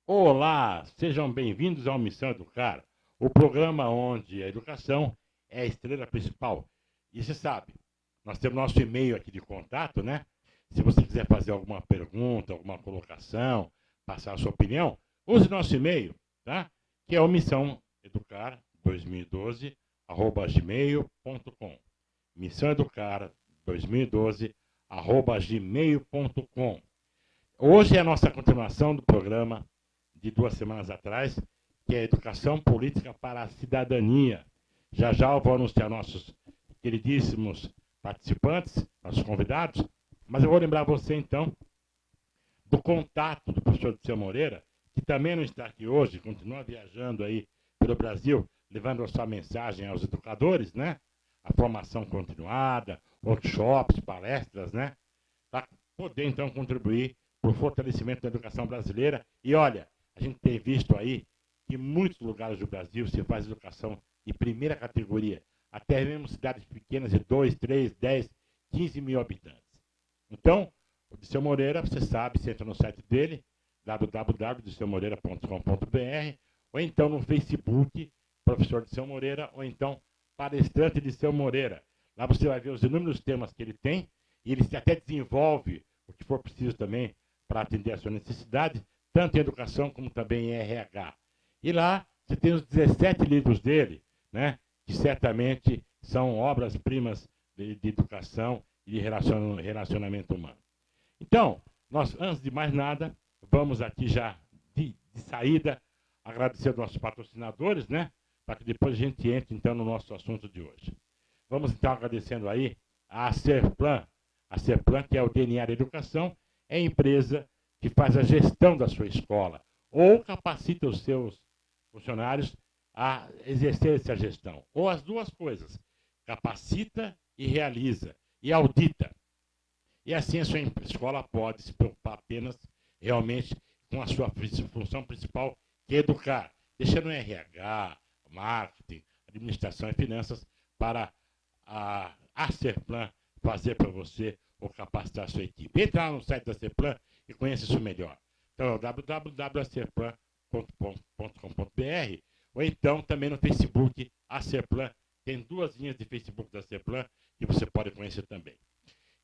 Olá, sejam bem-vindos ao Missão Educar, o programa onde a educação é a estrela principal. E você sabe, nós temos nosso e-mail aqui de contato, né? Se você quiser fazer alguma pergunta, alguma colocação, passar a sua opinião, use nosso e-mail, tá? Que é o missãoeducar2012@gmail.com. missãoeducar2012@gmail.com. Hoje é a nossa continuação do programa de 2 semanas atrás, que é Educação Política para a Cidadania. Já já eu vou anunciar nossos queridíssimos participantes, nossos convidados, mas eu vou lembrar você então do contato do professor Diceu Moreira, que também não está aqui hoje, continua viajando aí pelo Brasil, levando a sua mensagem aos educadores, né? A formação continuada, workshops, palestras, né? Para poder então contribuir para o fortalecimento da educação brasileira. E olha, a gente tem visto aí que em muitos lugares do Brasil se faz educação de primeira categoria, até mesmo cidades pequenas de 2, 3, 10, 15 mil habitantes. Então, o Diceu Moreira, você sabe, você entra no site dele, www.diceumoreira.com.br, ou então no Facebook, professor Diceu Moreira, ou então palestrante Diceu Moreira. Lá você vai ver os inúmeros temas que ele tem, e ele até desenvolve o que for preciso também para atender a sua necessidade, tanto em educação como também em RH. E lá você tem os 17 livros dele, né, que certamente são obras-primas de educação e de relacionamento humano. Então, nós, antes de mais nada, vamos aqui já de saída agradecer aos nossos patrocinadores, né, para que depois a gente entre então no nosso assunto de hoje. Vamos então agradecendo aí a Serplan. A Serplan, que é o DNA da educação, é a empresa que faz a gestão da sua escola ou capacita os seus funcionários a exercer essa gestão. Ou as duas coisas, capacita e realiza, e audita. E assim a sua escola pode se preocupar apenas realmente com a sua função principal, que é educar, deixando o RH, marketing, administração e finanças para a Serplan fazer para você ou capacitar a sua equipe. Entra lá no site da Serplan e conheça isso melhor. Então é o www.acerplan.com.br ou então também no Facebook, a Serplan. Tem 2 linhas de Facebook da Serplan que você pode conhecer também.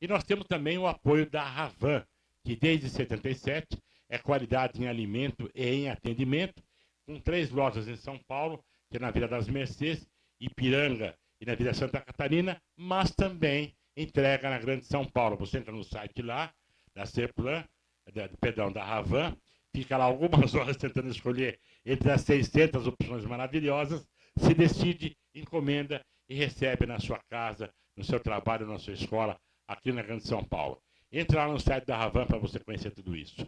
E nós temos também o apoio da Ravan, que desde 77 é qualidade em alimento e em atendimento, com 3 lojas em São Paulo, que é na Vila das Mercês, Ipiranga e na Vila Santa Catarina, mas também entrega na Grande São Paulo. Você entra no site lá, da Serplan, da Ravan, fica lá algumas horas tentando escolher entre as 600 opções maravilhosas, se decide, encomenda e recebe na sua casa, no seu trabalho, na sua escola, aqui na Grande São Paulo. Entra lá no site da Ravan para você conhecer tudo isso.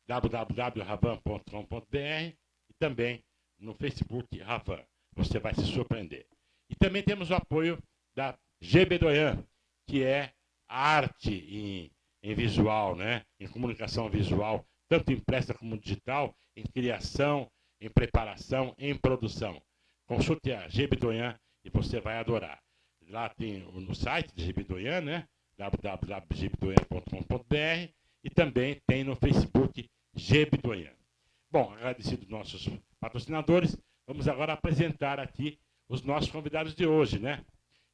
www.ravan.com.br e também no Facebook Ravan. Você vai se surpreender. E também temos o apoio da GB Doyan, que é arte em visual, né? Em comunicação visual, tanto impressa como digital, em criação, em preparação, em produção. Consulte a GB Doyan e você vai adorar. Lá tem no site de GB Doyan, né? www.gibdoyan.com.br e também tem no Facebook Gebdoyan. Bom, agradecido aos nossos patrocinadores, vamos agora apresentar aqui os nossos convidados de hoje, né?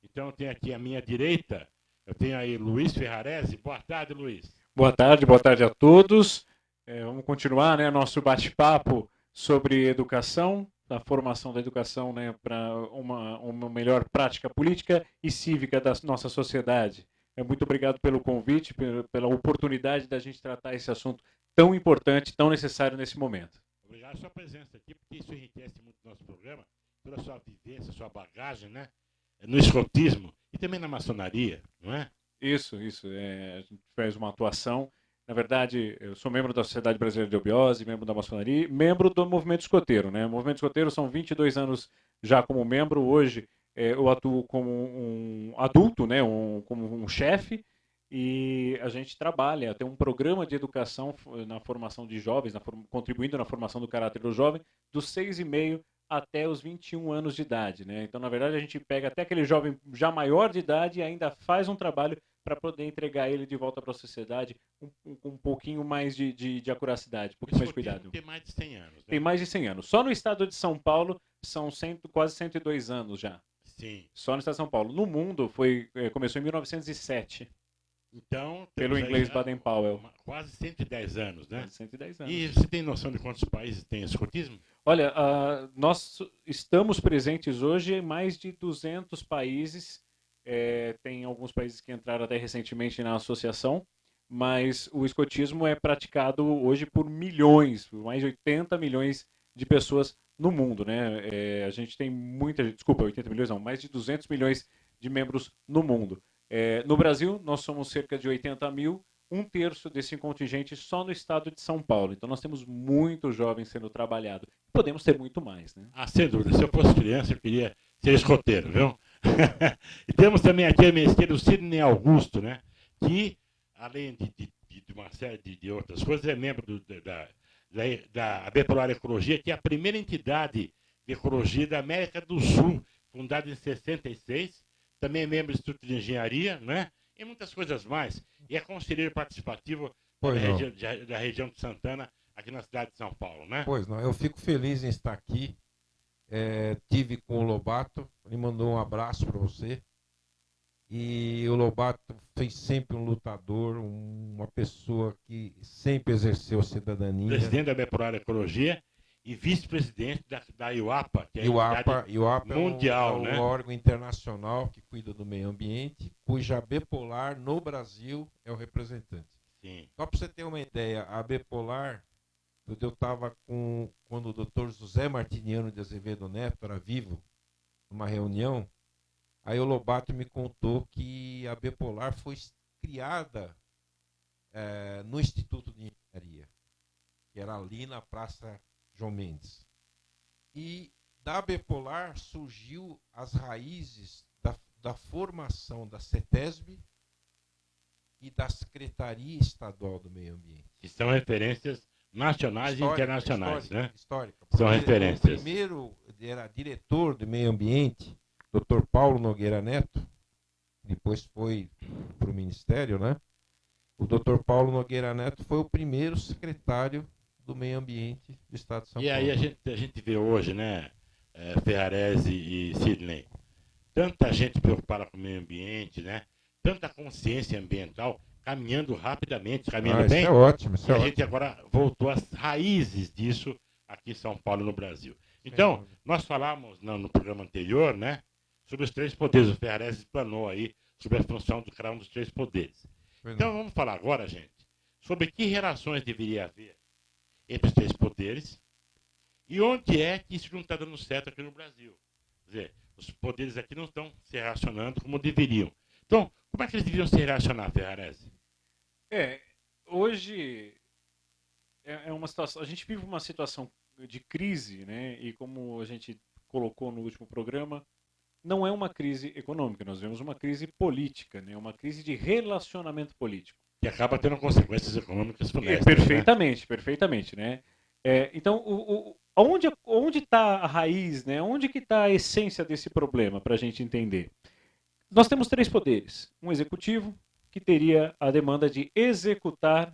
Então eu tenho aqui à minha direita, eu tenho aí Luiz Ferrarese. Boa tarde, Luiz. Boa tarde a todos. Vamos continuar, né, nosso bate-papo sobre educação, a formação da educação, né, para uma melhor prática política e cívica da nossa sociedade. Muito obrigado pelo convite, pela oportunidade da gente tratar esse assunto tão importante, tão necessário nesse momento. Obrigado pela sua presença aqui, porque isso enriquece muito o nosso programa, pela sua vivência, sua bagagem, né? No escotismo e também na maçonaria, não é? Isso. A gente faz uma atuação. Na verdade, eu sou membro da Sociedade Brasileira de Obiose, membro da maçonaria, membro do Movimento Escoteiro, né? O Movimento Escoteiro são 22 anos já como membro. Hoje eu atuo como um adulto, né? Como um chefe, e a gente trabalha, tem um programa de educação na formação de jovens, contribuindo na formação do caráter do jovem, dos 6,5 até os 21 anos de idade, né? Então, na verdade, a gente pega até aquele jovem já maior de idade e ainda faz um trabalho para poder entregar ele de volta para a sociedade com um pouquinho mais de acuracidade, um O pouquinho mais de escotismo cuidado. tem mais de 100 anos, né? Tem mais de 100 anos. Só no estado de São Paulo são quase 102 anos já. Sim. Só no estado de São Paulo. No mundo começou em 1907. Então, Pelo temos aí inglês já Baden-Powell. quase 110 anos, né? Quase 110 anos. E você tem noção de quantos países tem escotismo? Olha, nós estamos presentes hoje em mais de 200 países. Tem alguns países que entraram até recentemente na associação, mas o escotismo é praticado hoje por milhões, por mais de 80 milhões de pessoas no mundo, né? A gente tem desculpa, 80 milhões não, mais de 200 milhões de membros no mundo. No Brasil, nós somos cerca de 80 mil, um terço desse contingente só no estado de São Paulo. Então nós temos muitos jovens sendo trabalhados. Podemos ter muito mais, né? Ah, sem dúvida. Se eu fosse criança, eu queria ser escoteiro, viu? E temos também aqui a minha esquerda o Sidney Augusto, né? Que, além de uma série de outras coisas, é membro da Abepolar Ecologia, que é a primeira entidade de ecologia da América do Sul, fundada em 66. Também é membro do Instituto de Engenharia, né? E muitas coisas mais. E é conselheiro participativo da região de Santana, aqui na cidade de São Paulo, né? Pois não, eu fico feliz em estar aqui. Tive com o Lobato, ele mandou um abraço para você. E o Lobato foi sempre um lutador, uma pessoa que sempre exerceu cidadania. Presidente da Abepolar Ecologia e vice-presidente da IUAPA, que é a IUAPA mundial, é um né? órgão internacional que cuida do meio ambiente, cuja Abepolar no Brasil é o representante. Sim. Só para você ter uma ideia, a Abepolar, eu estava quando o Dr. José Martiniano de Azevedo Neto era vivo, numa reunião, aí o Lobato me contou que a Abepolar foi criada no Instituto de Engenharia, que era ali na Praça João Mendes. E da Abepolar surgiu as raízes da formação da CETESB e da Secretaria Estadual do Meio Ambiente. Que são referências nacionais e internacionais, né? Histórica. São referências. O primeiro era diretor do Meio Ambiente, Dr. Paulo Nogueira Neto, depois foi para o Ministério, né? O Dr. Paulo Nogueira Neto foi o primeiro secretário do Meio Ambiente do Estado de São Paulo. E aí a gente vê hoje, né, Ferrarese e Sidney, tanta gente preocupada com o meio ambiente, né? Tanta consciência ambiental caminhando rapidamente, caminhando bem. Isso é ótimo, E a gente agora voltou às raízes disso aqui em São Paulo, no Brasil. Então, nós falamos no programa anterior, né, sobre os três poderes. O Ferrarese explanou aí sobre a função de cada um dos três poderes. Então, vamos falar agora, gente, sobre que relações deveria haver entre os três poderes e onde é que isso não está dando certo aqui no Brasil. Quer dizer, os poderes aqui não estão se relacionando como deveriam. Então, como é que eles deveriam se relacionar, Ferrarese? Hoje é uma situação. A gente vive uma situação de crise, né? E como a gente colocou no último programa, não é uma crise econômica, nós vemos uma crise política, né? Uma crise de relacionamento político. E acaba tendo consequências econômicas funestas. Perfeitamente, né? Então, onde está a raiz, né? Onde que está a essência desse problema, para a gente entender? Nós temos três poderes. Um executivo, que teria a demanda de executar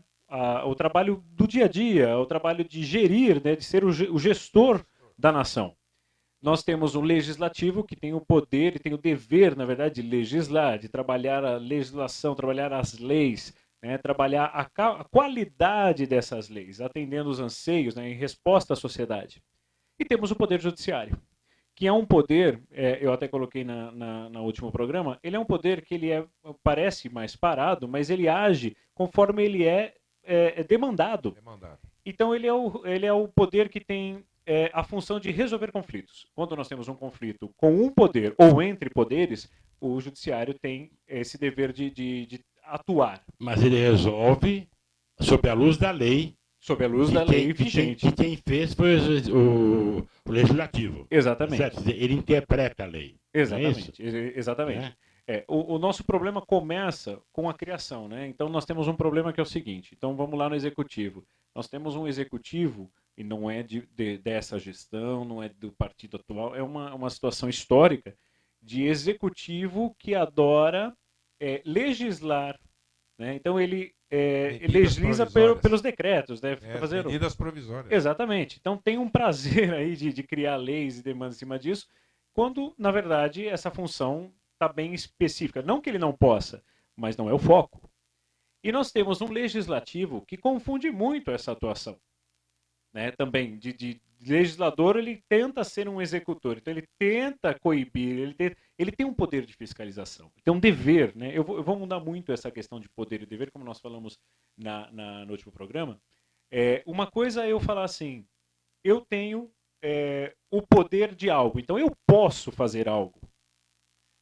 o trabalho do dia a dia, o trabalho de gerir, né? De ser o gestor da nação. Nós temos o legislativo, que tem o poder e tem o dever, na verdade, de legislar, de trabalhar a legislação, trabalhar as leis, né, trabalhar a qualidade dessas leis, atendendo os anseios, né, em resposta à sociedade. E temos o poder judiciário, que é um poder, eu até coloquei no último programa, ele é um poder que ele parece mais parado, mas ele age conforme ele é demandado. Então ele é o poder que tem a função de resolver conflitos. Quando nós temos um conflito com um poder ou entre poderes, o judiciário tem esse dever de atuar. Mas ele resolve sob a luz da lei. Sob a luz da lei vigente. E quem fez foi o legislativo. Exatamente. Certo? Ele interpreta a lei. Exatamente. Exatamente. O nosso problema começa com a criação, né? Então nós temos um problema que é o seguinte. Então vamos lá no executivo. Nós temos um executivo, e não é dessa gestão, não é do partido atual, é uma situação histórica de executivo que adora legislar, né? Então ele Medidas legisla provisórias. pelos decretos, né? Fica fazendo... Medidas provisórias. Exatamente. Então tem um prazer aí de criar leis e demandas em cima disso, quando, na verdade, essa função está bem específica. Não que ele não possa, mas não é o foco. E nós temos um legislativo que confunde muito essa atuação. Né? Também, de legislador, ele tenta ser um executor. Então ele tenta coibir, ele tem um poder de fiscalização. Ele tem um dever. Né? Eu vou mudar muito essa questão de poder e dever, como nós falamos no último programa. Uma coisa é eu falar assim, eu tenho o poder de algo, então eu posso fazer algo.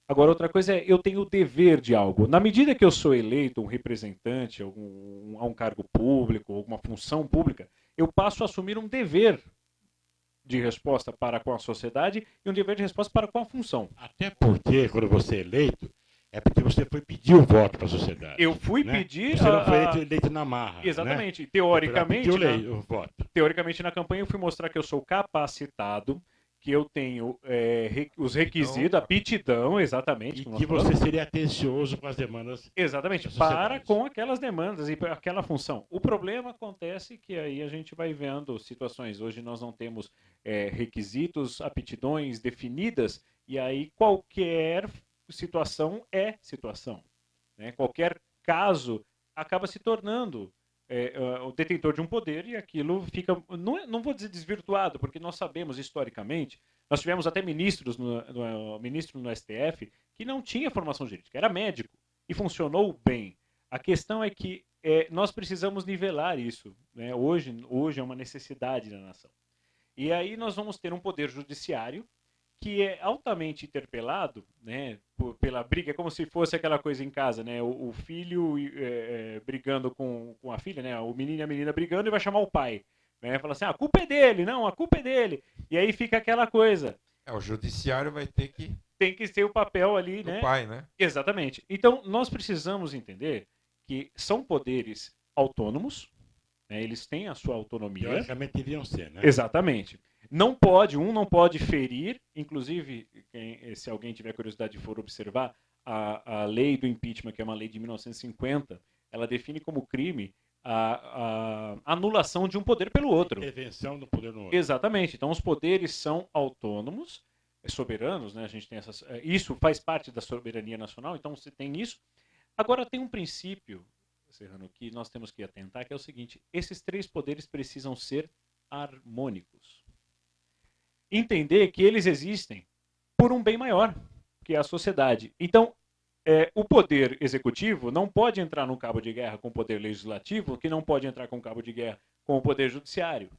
Agora, outra coisa é eu tenho o dever de algo. Na medida que eu sou eleito um representante a um cargo público, alguma função pública, eu passo a assumir um dever de resposta para com a sociedade e um dever de resposta para com a função. Até porque, quando você é eleito, é porque você foi pedir o voto para a sociedade. Eu fui né? pedir... Você não foi eleito na marra. Exatamente. Né? Teoricamente, o voto. Teoricamente, na campanha, eu fui mostrar que eu sou capacitado, que eu tenho os requisitos, aptidão, exatamente. E que você seria atencioso com as demandas. Exatamente, para com aquelas demandas e aquela função. O problema acontece que aí a gente vai vendo situações. Hoje nós não temos requisitos, aptidões definidas, e aí qualquer situação é situação. Né? Qualquer caso acaba se tornando o detentor de um poder e aquilo fica, não vou dizer desvirtuado, porque nós sabemos historicamente, nós tivemos até ministro no STF que não tinha formação jurídica, era médico e funcionou bem. A questão é que nós precisamos nivelar isso. Né? Hoje é uma necessidade da nação. E aí nós vamos ter um poder judiciário que é altamente interpelado, né, pela briga, é como se fosse aquela coisa em casa, né, o filho brigando com a filha, né, o menino e a menina brigando e vai chamar o pai, né, fala assim, a culpa é dele, não, a culpa é dele, e aí fica aquela coisa. O judiciário vai ter que... Tem que ser o papel ali, do né? pai, né? Exatamente. Então, nós precisamos entender que são poderes autônomos, né, eles têm a sua autonomia. Teoricamente deviam ser, né? Exatamente. Não pode ferir, inclusive, se alguém tiver curiosidade e for observar, a lei do impeachment, que é uma lei de 1950, ela define como crime a anulação de um poder pelo outro. Intervenção do poder no outro. Exatamente. Então, os poderes são autônomos, soberanos, né? A gente tem isso faz parte da soberania nacional, então você tem isso. Agora, tem um princípio, Serrano, que nós temos que atentar, que é o seguinte, esses três poderes precisam ser harmônicos. Entender que eles existem por um bem maior, que é a sociedade. Então, o poder executivo não pode entrar num cabo de guerra com o poder legislativo, que não pode entrar com cabo de guerra com o poder judiciário.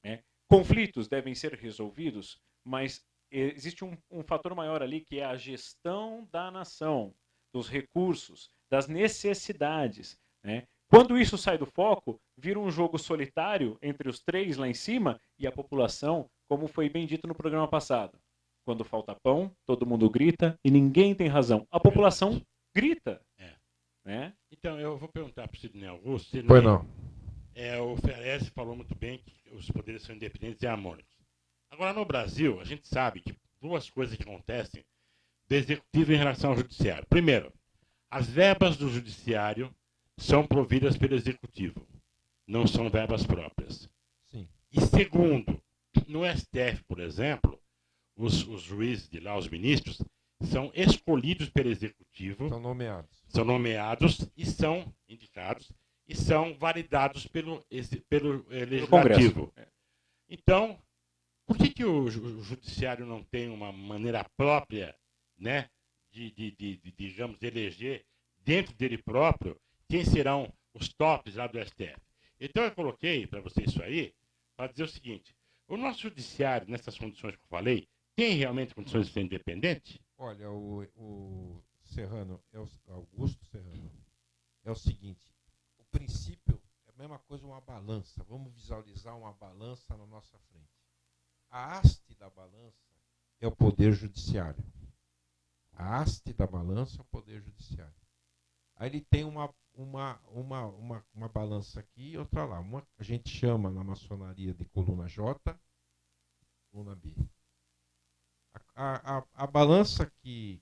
Né? Conflitos devem ser resolvidos, mas existe um fator maior ali, que é a gestão da nação, dos recursos, das necessidades. Né? Quando isso sai do foco, vira um jogo solitário entre os três lá em cima e a população, como foi bem dito no programa passado. Quando falta pão, todo mundo grita e ninguém tem razão. A população grita. Né? Então, eu vou perguntar para o Sidney Augusto. Sidney, Pois não. O Ferrez falou muito bem que os poderes são independentes e harmônicos. Agora, no Brasil, a gente sabe que duas coisas que acontecem do executivo em relação ao judiciário. Primeiro, as verbas do judiciário são providas pelo executivo, não são verbas próprias. Sim. E segundo, no STF, por exemplo, os juízes de lá, os ministros, são escolhidos pelo executivo, são nomeados e são indicados e são validados pelo legislativo. Então, por que o judiciário não tem uma maneira própria, né, digamos, de eleger dentro dele próprio quem serão os tops lá do STF? Então eu coloquei para você isso aí, para dizer o seguinte, o nosso judiciário, nessas condições que eu falei, tem realmente condições de ser independente? Olha, o Serrano, Augusto Serrano, é o seguinte, o princípio é a mesma coisa, uma balança. Vamos visualizar uma balança na nossa frente. A haste da balança é o poder judiciário. A haste da balança é o poder judiciário. Aí ele tem uma balança aqui e outra lá. A gente chama na maçonaria de coluna J, coluna B. A balança que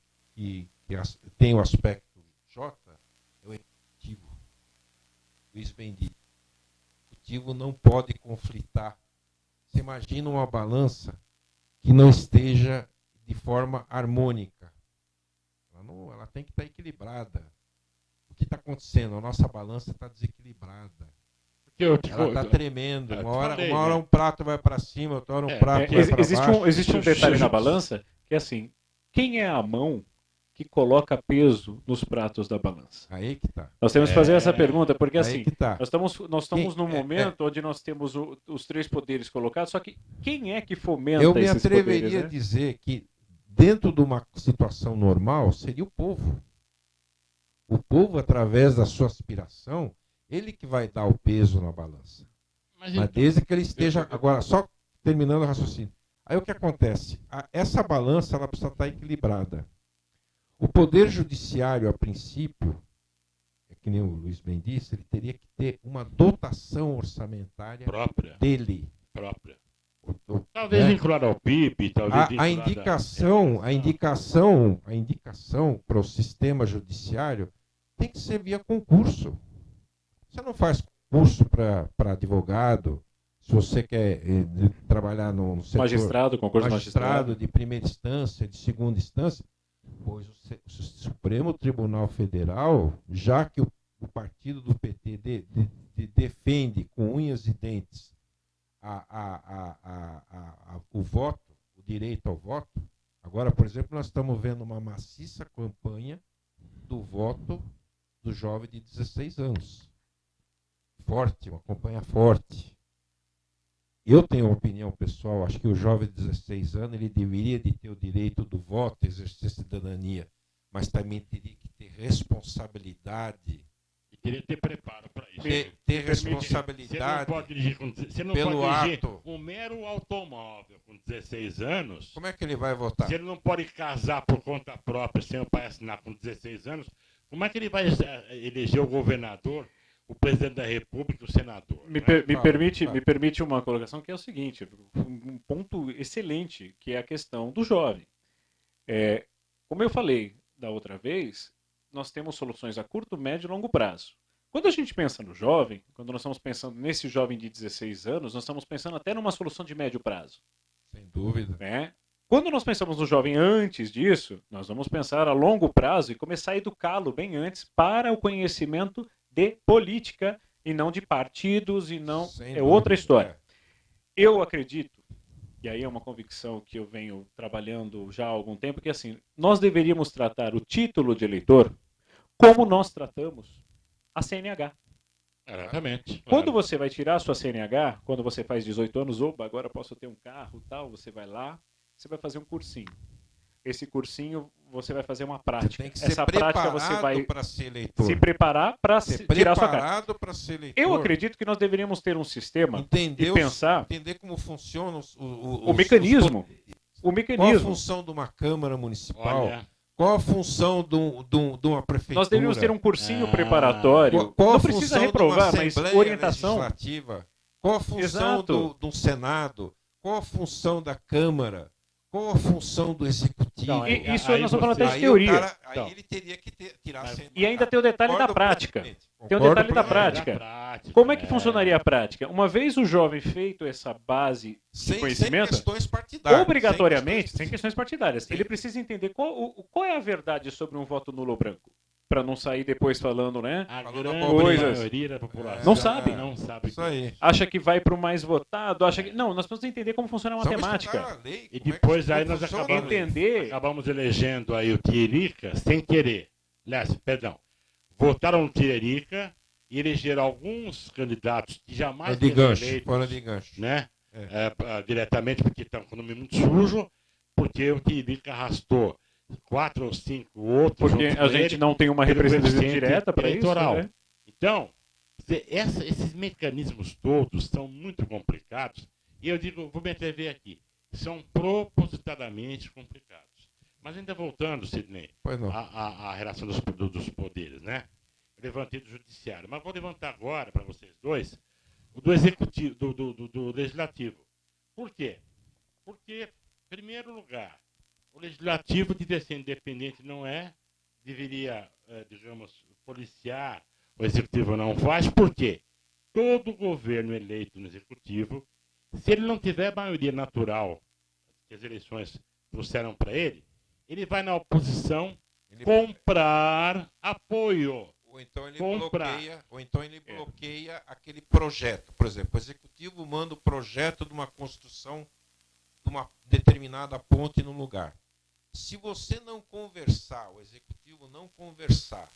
tem o aspecto é o executivo. Luiz bem disse. O executivo não pode conflitar. Você imagina uma balança que não esteja de forma harmônica. Ela tem que estar equilibrada. O que está acontecendo? A nossa balança está desequilibrada. Ela está tremendo. Uma hora um prato vai para cima, outra hora um prato vai para baixo. Existe um detalhe na balança que é assim, quem é a mão que coloca peso nos pratos da balança? Aí que tá. Nós temos que fazer essa pergunta, porque Aí assim, que tá. nós estamos num momento onde nós temos os três poderes colocados, só que quem é que fomenta esses poderes? Eu me esses atreveria poderes, né? a dizer que dentro de uma situação normal seria o povo. O povo, através da sua aspiração, ele que vai dar o peso na balança. Mas desde que ele esteja... Agora, só terminando o raciocínio. Aí o que acontece? Essa balança ela precisa estar equilibrada. O Poder Judiciário, a princípio, é que nem o Luiz bem disse, ele teria que ter uma dotação orçamentária própria dele. Própria. Talvez vinculada ao PIB, talvez a indicação para o sistema judiciário tem que ser via concurso. Você não faz concurso para advogado, se você quer trabalhar no setor magistrado, concurso magistrado de primeira instância, de segunda instância, pois o Supremo Tribunal Federal, já que o partido do PT defende com unhas e dentes o voto, o direito ao voto. Agora, por exemplo, nós estamos vendo uma maciça campanha do voto do jovem de 16 anos. Forte, uma campanha forte. Eu tenho uma opinião pessoal, acho que o jovem de 16 anos ele deveria de ter o direito do voto, exercer cidadania, mas também teria que ter responsabilidade. Queria ter preparo para isso. Ter responsabilidade. Você não pelo pode dirigir ato. um mero automóvel com 16 anos. Como é que ele vai votar? Se ele não pode casar por conta própria sem o pai assinar com 16 anos, como é que ele vai eleger o governador, o presidente da República, o senador? Me permite uma colocação que é o seguinte, um ponto excelente, que é a questão do jovem. Como eu falei da outra vez, nós temos soluções a curto, médio e longo prazo. Quando a gente pensa no jovem, quando nós estamos pensando nesse jovem de 16 anos, nós estamos pensando até numa solução de médio prazo. Sem dúvida. Né? Quando nós pensamos no jovem antes disso, nós vamos pensar a longo prazo e começar a educá-lo bem antes para o conhecimento de política e não de partidos e não... Sem é dúvida, outra história. Eu acredito, e aí é uma convicção que eu venho trabalhando já há algum tempo, que assim, nós deveríamos tratar o título de eleitor como nós tratamos a CNH. Exatamente. Quando você vai tirar a sua CNH, quando você faz 18 anos, opa, agora posso ter um carro tal, você vai lá, você vai fazer um cursinho. Esse cursinho você vai fazer uma prática. Você tem que ser essa prática você vai para ser eleitor. se preparar para tirar a sua carta. Para ser eleitor. Eu acredito que nós deveríamos ter um sistema entender como funciona o mecanismo. O mecanismo. Qual a função de uma Câmara Municipal? Olha. Qual a função de uma prefeitura? Nós deveríamos ter um cursinho preparatório. Qual não precisa reprovar, mas orientação. Legislativa? Qual a função do Senado? Qual a função da Câmara? Qual a função do Executivo? Não, isso nós estamos falando até de teoria. Aí ele teria que tirar a E ainda tem o detalhe da prática. Tem o detalhe da prática. Como é que funcionaria a prática? Uma vez o jovem feito essa base de conhecimento, sem questões partidárias, obrigatoriamente, sem questões partidárias, ele precisa entender qual é a verdade sobre um voto nulo ou branco. Para não sair depois falando, né? A grande maioria da população não sabe. Não sabe. Isso aí. Acha que vai para o mais votado, acha que... Não, nós precisamos entender como funciona a matemática. E depois aí nós acabamos elegendo aí o Tiririca sem querer. Perdão. Votaram no Tiririca e elegeram alguns candidatos que jamais foram eleitos, né? Diretamente porque estão com o nome muito sujo, porque o Tiririca arrastou 4 ou 5 outros. Porque a gente não tem uma representação direta para isso. Né? Então, esses mecanismos todos são muito complicados. E eu digo, vou me atrever aqui, são propositadamente complicados. Mas ainda voltando, Sidney, à relação dos poderes, né? Eu levantei do judiciário, mas vou levantar agora para vocês dois o do executivo, do legislativo. Por quê? Porque, em primeiro lugar, o legislativo devia ser independente, não é deveria, digamos, policiar, o executivo não faz, por quê? Todo governo eleito no executivo, se ele não tiver maioria natural, que as eleições trouxeram para ele vai na oposição Ele- comprar apoio. Ou então ele comprar. bloqueia aquele projeto. Por exemplo, o executivo manda o projeto de uma construção de uma determinada ponte no lugar. Se você não conversar, o executivo não conversar,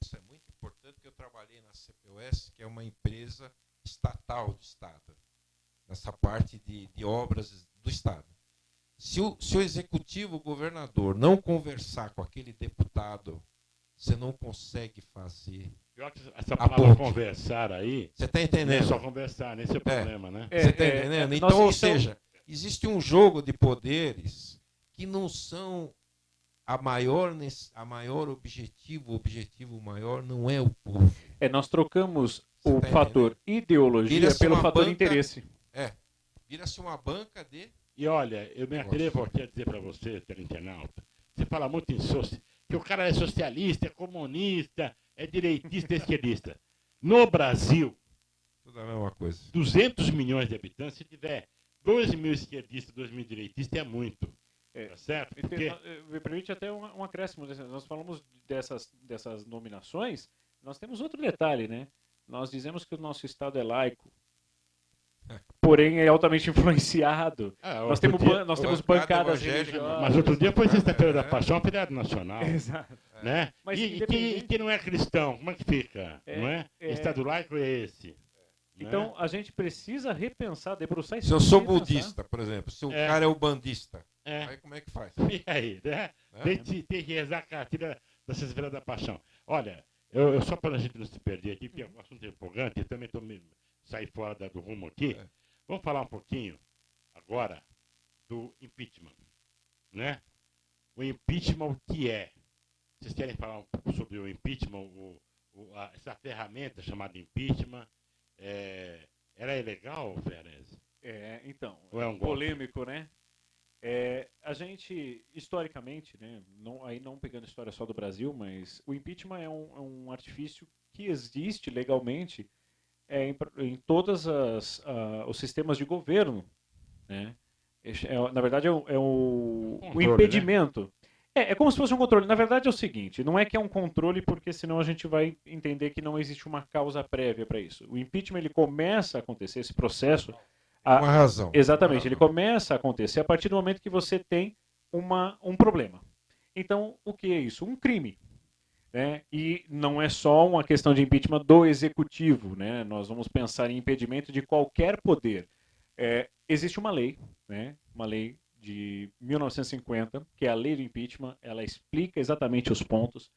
isso é muito importante, porque eu trabalhei na CPUS, que é uma empresa estatal do Estado, nessa parte de obras do Estado. Se o executivo, o governador, não conversar com aquele deputado, você não consegue fazer. Pior que essa palavra ponte. conversar aí, Você está não é entendendo? só conversar, nesse é o problema, né? Você está entendendo? Então, ou seja, existe um jogo de poderes que não são a maior objetivo. O objetivo maior não é o povo. Nós trocamos Você o tá fator ideologia Vira-se pelo uma fator banca- interesse. Vira-se uma banca de. E olha, eu me atrevo aqui a dizer para você, teleinternauta, você fala muito que o cara é socialista, é comunista, é direitista, é esquerdista. No Brasil, Tudo a mesma coisa. 200 milhões de habitantes, se tiver 2 mil esquerdistas, 2 mil direitistas, é muito. Tá certo? Porque Me permite até um acréscimo. Nós falamos dessas nominações, nós temos outro detalhe, né? Nós dizemos que o nosso Estado é laico, porém é altamente influenciado. Nós temos bancadas religiosas. Mas outro dia foi Sexta-feira da Paixão, feriado nacional. Exato. Né? Mas E quem não é cristão, como é que fica? Não é? É. Estado laico é esse. Então a gente precisa repensar, debruçar Se eu sou budista, por exemplo, se o cara é o bandista, aí como é que faz? E aí, né? Tem que rezar a cartilha da Sexta-feira da Paixão. Olha, eu só para a gente não se perder aqui, porque é um assunto empolgante, eu também estou sair fora do rumo aqui. Vamos falar um pouquinho agora do impeachment, né? O impeachment, o que é? Vocês querem falar um pouco sobre o impeachment, essa ferramenta chamada impeachment? Ela é legal, Ferez? Então, Ou é um polêmico, né? A gente, historicamente, né, não pegando a história só do Brasil, mas o impeachment é um artifício que existe legalmente em todos os sistemas de governo, né? Na verdade, é o impedimento. Né? É como se fosse um controle. Na verdade, é o seguinte: não é que é um controle, porque senão a gente vai entender que não existe uma causa prévia para isso. O impeachment ele começa a acontecer, esse processo. Uma razão. Exatamente, ele começa a acontecer a partir do momento que você tem um problema. Então, o que é isso? Um crime. Né? E não é só uma questão de impeachment do executivo, né? Nós vamos pensar em impedimento de qualquer poder. Existe uma lei, né? Uma lei de 1950, que é a lei do impeachment, ela explica exatamente os pontos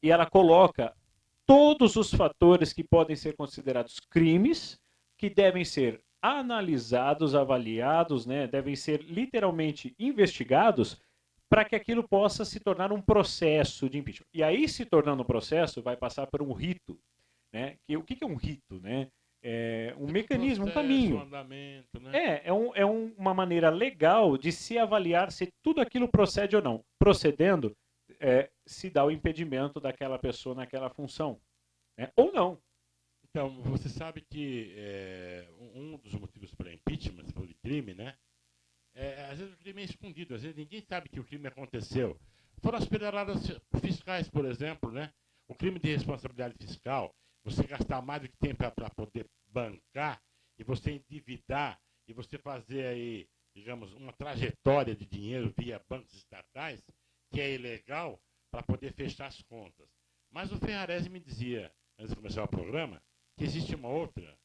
e ela coloca todos os fatores que podem ser considerados crimes, que devem ser analisados, avaliados, né? Devem ser literalmente investigados para que aquilo possa se tornar um processo de impeachment. E aí, se tornando um processo, vai passar por um rito. Né? O que é um rito? Né? É um mecanismo, um caminho. Um andamento, né? É uma maneira legal de se avaliar se tudo aquilo procede ou não. Procedendo, se dá o impedimento daquela pessoa naquela função. Né? Ou não. Então, você sabe que um dos motivos para impeachment, se for de crime, né? Às vezes o crime é escondido, às vezes ninguém sabe que o crime aconteceu. Foram as pedaladas fiscais, por exemplo, né? O crime de responsabilidade fiscal, você gastar mais do que tem para poder bancar, e você endividar, e você fazer aí, digamos, uma trajetória de dinheiro via bancos estatais, que é ilegal, para poder fechar as contas. Mas o Ferrarese me dizia, antes de começar o programa, que existe uma outra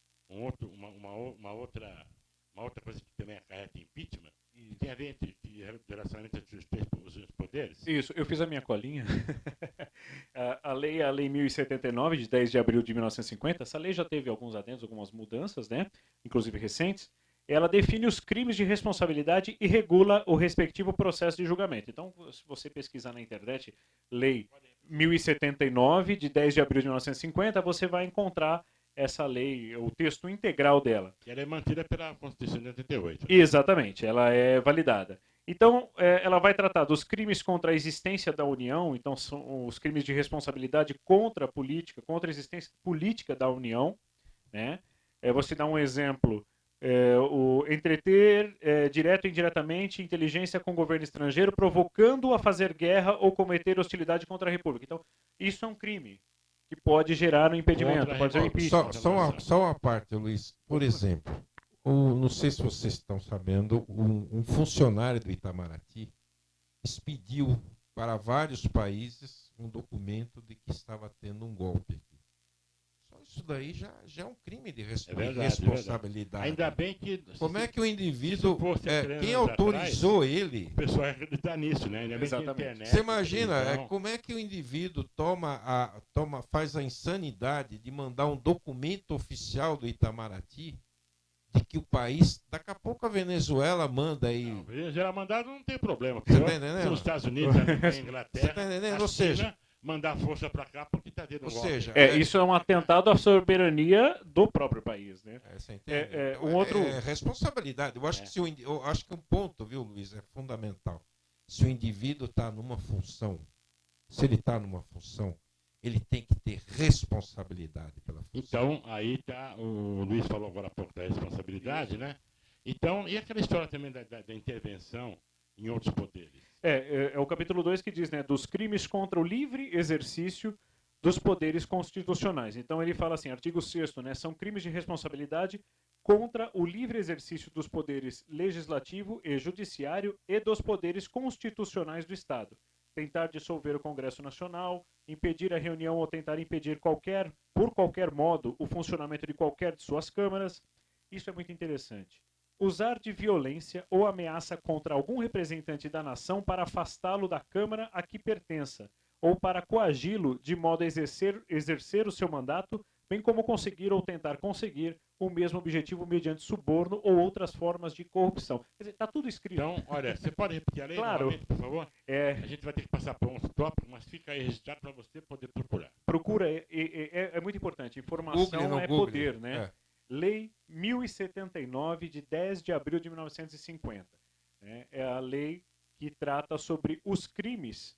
coisa que também acarreta impeachment, que tem a ver entre relacionamento entre os poderes. Isso, eu fiz a minha colinha. a lei 1079, de 10 de abril de 1950, essa lei já teve alguns adendos, algumas mudanças, né? Inclusive recentes. Ela define os crimes de responsabilidade e regula o respectivo processo de julgamento. Então, se você pesquisar na internet, lei 1079, de 10 de abril de 1950, você vai encontrar essa lei, o texto integral dela. E ela é mantida pela Constituição de 88. Exatamente, ela é validada. Então, ela vai tratar dos crimes contra a existência da União, então são os crimes de responsabilidade contra a política, contra a existência política da União, né? Você dá um exemplo, o entreter direto ou indiretamente inteligência com o governo estrangeiro, provocando-o a fazer guerra ou cometer hostilidade contra a República. Então, isso é um crime que pode gerar um impedimento, Contra a pode ser um República. impeachment. Só uma parte, Luiz. Por exemplo, não sei se vocês estão sabendo, um funcionário do Itamaraty expediu para vários países um documento de que estava tendo um golpe aqui. Só isso daí já é um crime de responsabilidade. Ainda bem que... Como é que o indivíduo... quem anos autorizou atrás, ele... O pessoal acredita nisso, né? Ainda bem que a Exatamente. internet... Você imagina, televisão- como é que o indivíduo faz a insanidade de mandar um documento oficial do Itamaraty de que o país... Daqui a pouco a Venezuela manda aí... Não, Venezuela mandado não tem problema. Você Pior tá entendendo? são os Estados Unidos, a Você Inglaterra, tá entendendo? a Ou China, seja... mandar força para cá porque está tendo Ou golpe. seja... Isso é um atentado à soberania do próprio país, né? Você entende? Então, um outro... responsabilidade. Eu acho, eu acho que um ponto, viu, Luiz, é fundamental. Se o indivíduo está numa função, se ele está numa função, ele tem que ter responsabilidade pela função. Então, aí tá, o Luiz falou agora há pouco da responsabilidade, né? Então, e aquela história também da intervenção em outros poderes? É o capítulo 2 que diz, né, dos crimes contra o livre exercício dos poderes constitucionais. Então ele fala assim, artigo 6º, né, são crimes de responsabilidade contra o livre exercício dos poderes legislativo e judiciário e dos poderes constitucionais do Estado. Tentar dissolver o Congresso Nacional, impedir a reunião ou tentar impedir por qualquer modo, o funcionamento de qualquer de suas câmaras. Isso é muito interessante. Usar de violência ou ameaça contra algum representante da nação para afastá-lo da Câmara a que pertença, ou para coagi-lo de modo a exercer o seu mandato, bem como conseguir ou tentar conseguir o mesmo objetivo mediante suborno ou outras formas de corrupção. Quer dizer, está tudo escrito. Então, olha, você pode repetir a lei Claro. novamente, por favor? A gente vai ter que passar por um tópico, mas fica aí registrado para você poder procurar. Procura, é muito importante. Informação é poder, né? Lei 1079, de 10 de abril de 1950. Né? É a lei que trata sobre os crimes,